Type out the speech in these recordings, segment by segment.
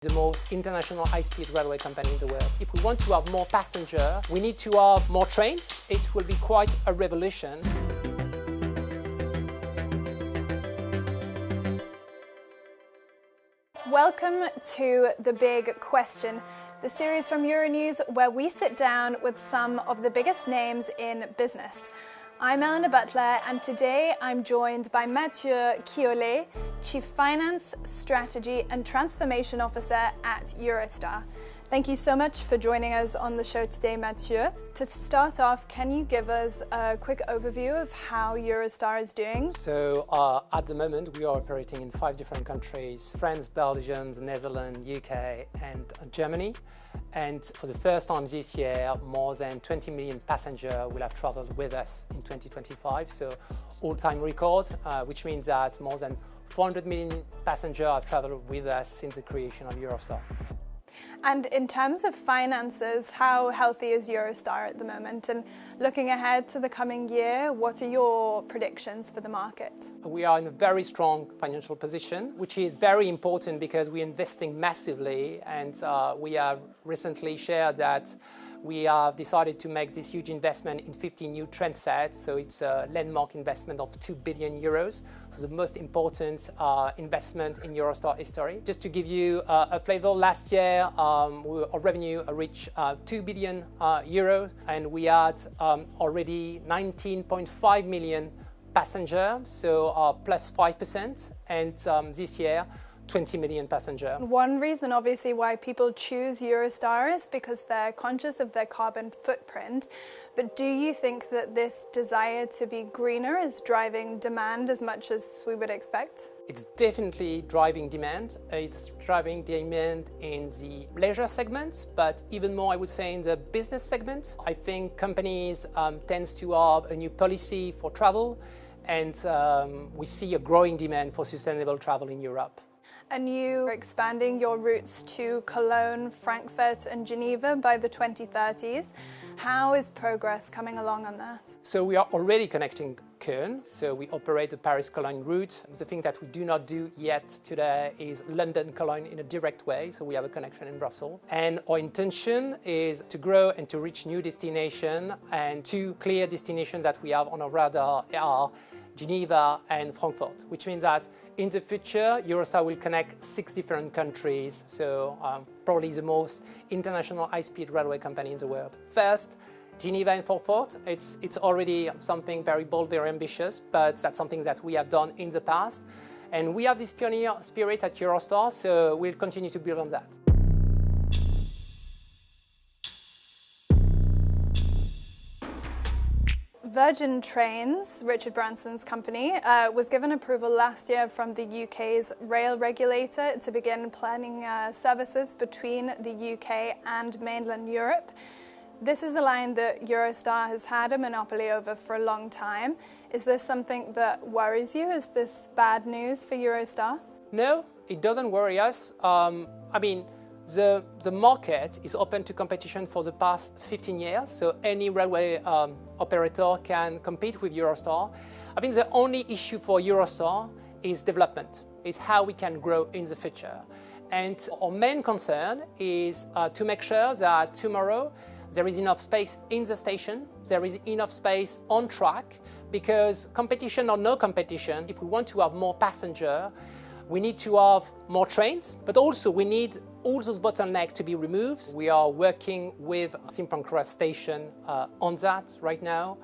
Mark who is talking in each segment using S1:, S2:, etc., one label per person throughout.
S1: The most international high-speed railway company in the world. If we want to have more passengers, we need to have more trains. It will be quite a revolution.
S2: Welcome to The Big Question, the series from Euronews where we sit down with some of the biggest names in business. I'm Eleanor Butler, and today I'm joined by Mathieu Quiolet, Chief Finance, Strategy and Transformation Officer at Eurostar. Thank you so much for joining us on the show today, Mathieu. To start off, can you give us a quick overview of how Eurostar is doing?
S1: So at the moment, we are operating in 5 different countries: France, Belgium, Netherlands, UK and Germany. And for the first time this year, more than 20 million passengers will have traveled with us in 2025. So all-time record, which means that more than 400 million passengers have traveled with us since the creation of Eurostar.
S2: And in terms of finances, how healthy is Eurostar at the moment? And looking ahead to the coming year, what are your predictions for the market?
S1: We are in a very strong financial position, which is very important because we're investing massively, and we have recently shared that we have decided to make this huge investment in 50 new train sets. So it's a landmark investment of 2 billion euros. So the most important investment in Eurostar history. Just to give you a flavor, last year our revenue reached 2 billion euros, and we had already 19.5 million passengers, so plus 5%. And this year, 20 million passengers.
S2: One reason, obviously, why people choose Eurostar is because they're conscious of their carbon footprint. But do you think that this desire to be greener is driving demand as much as we would expect?
S1: It's definitely driving demand. It's driving demand in the leisure segment, but even more, I would say, in the business segment. I think companies tend to have a new policy for travel, and we see a growing demand for sustainable travel in Europe.
S2: And you are expanding your routes to Cologne, Frankfurt and Geneva by the 2030s. How is progress coming along on that?
S1: So we are already connecting Köln. So we operate the Paris-Cologne route. The thing that we do not do yet today is London-Cologne in a direct way. So we have a connection in Brussels. And our intention is to grow and to reach new destinations. And 2 clear destinations that we have on our radar are Geneva and Frankfurt, which means that in the future, Eurostar will connect 6 different countries, so probably the most international high-speed railway company in the world. First, Geneva and Frankfurt. It's already something very bold, very ambitious, but that's something that we have done in the past. And we have this pioneer spirit at Eurostar, so we'll continue to build on that.
S2: Virgin Trains, Richard Branson's company, was given approval last year from the UK's rail regulator to begin planning services between the UK and mainland Europe. This is a line that Eurostar has had a monopoly over for a long time. Is this something that worries you? Is this bad news for Eurostar?
S1: No, it doesn't worry us. The market is open to competition for the past 15 years, so any railway operator can compete with Eurostar. I think the only issue for Eurostar is development, is how we can grow in the future. And our main concern is to make sure that tomorrow there is enough space in the station, there is enough space on track, because competition or no competition, if we want to have more passengers, we need to have more trains, but also we need all those bottlenecks to be removed. We are working with St. station on that right now.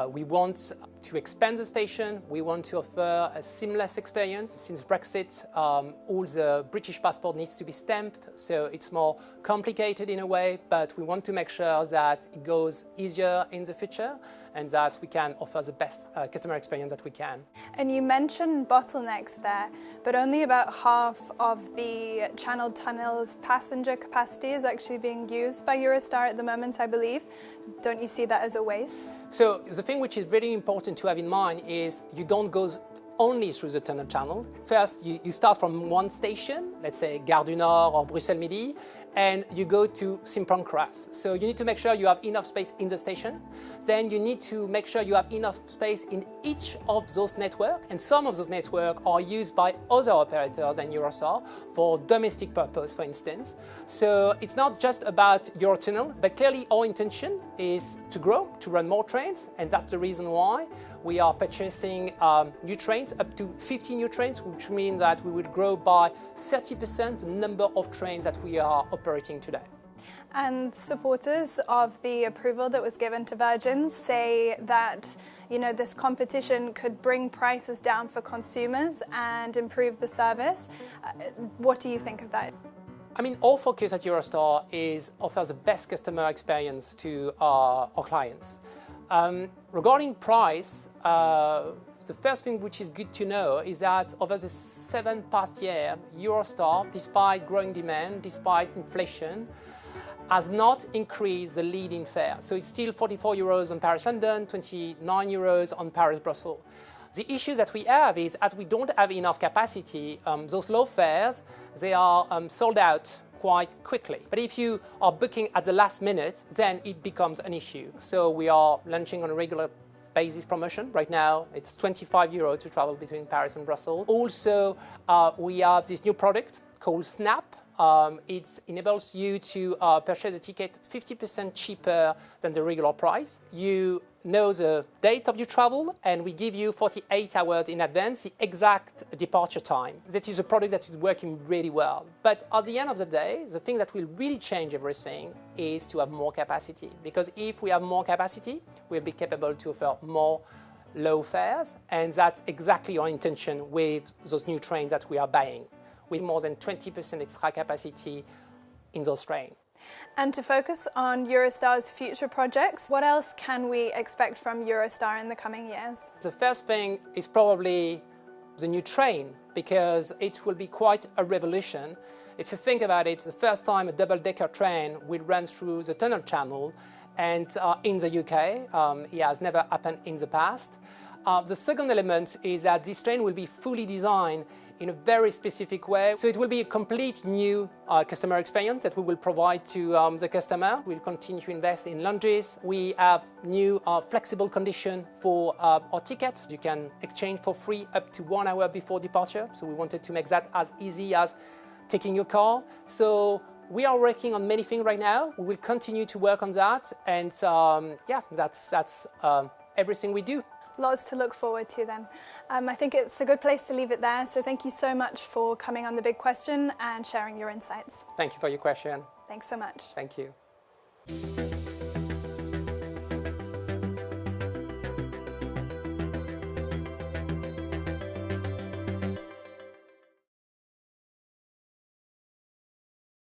S1: We want to expand the station. We want to offer a seamless experience. Since Brexit, all the British passport needs to be stamped, so it's more complicated in a way, but we want to make sure that it goes easier in the future and that we can offer the best customer experience that we can.
S2: And you mentioned bottlenecks there, but only about half of the Channel Tunnel's passenger capacity is actually being used by Eurostar at the moment, I believe. Don't you see that as a waste?
S1: So the thing which is really important to have in mind is you don't go only through the tunnel channel. First, you start from one station, let's say Gare du Nord or Bruxelles Midi, and you go to Simpron Cross. So you need to make sure you have enough space in the station. Then you need to make sure you have enough space in each of those networks. And some of those networks are used by other operators than Eurostar for domestic purpose, for instance. So it's not just about Eurotunnel, but clearly our intention is to grow, to run more trains. And that's the reason why we are purchasing new trains, up to 50 new trains, which means that we will grow by 30% the number of trains that we are operating today.
S2: And supporters of the approval that was given to Virgin say that, this competition could bring prices down for consumers and improve the service. What do you think of that?
S1: I mean, our focus at Eurostar is offer the best customer experience to our clients. Regarding price, the first thing which is good to know is that over the 7 past years, Eurostar, despite growing demand, despite inflation, has not increased the leading fare. So it's still 44 euros on Paris-London, 29 euros on Paris-Brussels. The issue that we have is that we don't have enough capacity. Those low fares, they are sold out quite quickly. But if you are booking at the last minute, then it becomes an issue. So we are launching on a regular basis promotion. Right now, it's 25 euros to travel between Paris and Brussels. Also, we have this new product called Snap. It enables you to purchase a ticket 50% cheaper than the regular price. You know the date of your travel, and we give you 48 hours in advance the exact departure time. That is a product that is working really well. But at the end of the day, the thing that will really change everything is to have more capacity. Because if we have more capacity, we'll be capable to offer more low fares, and that's exactly our intention with those new trains that we are buying, with more than 20% extra capacity in those trains.
S2: And to focus on Eurostar's future projects, what else can we expect from Eurostar in the coming years?
S1: The first thing is probably the new train, because it will be quite a revolution. If you think about it, the first time a double-decker train will run through the tunnel channel, and in the UK, it has never happened in the past. The second element is that this train will be fully designed in a very specific way. So it will be a complete new customer experience that we will provide to the customer. We'll continue to invest in lounges. We have new flexible conditions for our tickets. You can exchange for free up to 1 hour before departure. So we wanted to make that as easy as taking your car. So we are working on many things right now. We will continue to work on that. And that's everything we do.
S2: Lots to look forward to then. I think it's a good place to leave it there. So thank you so much for coming on The Big Question and sharing your insights.
S1: Thank you for your question.
S2: Thanks so much.
S1: Thank you.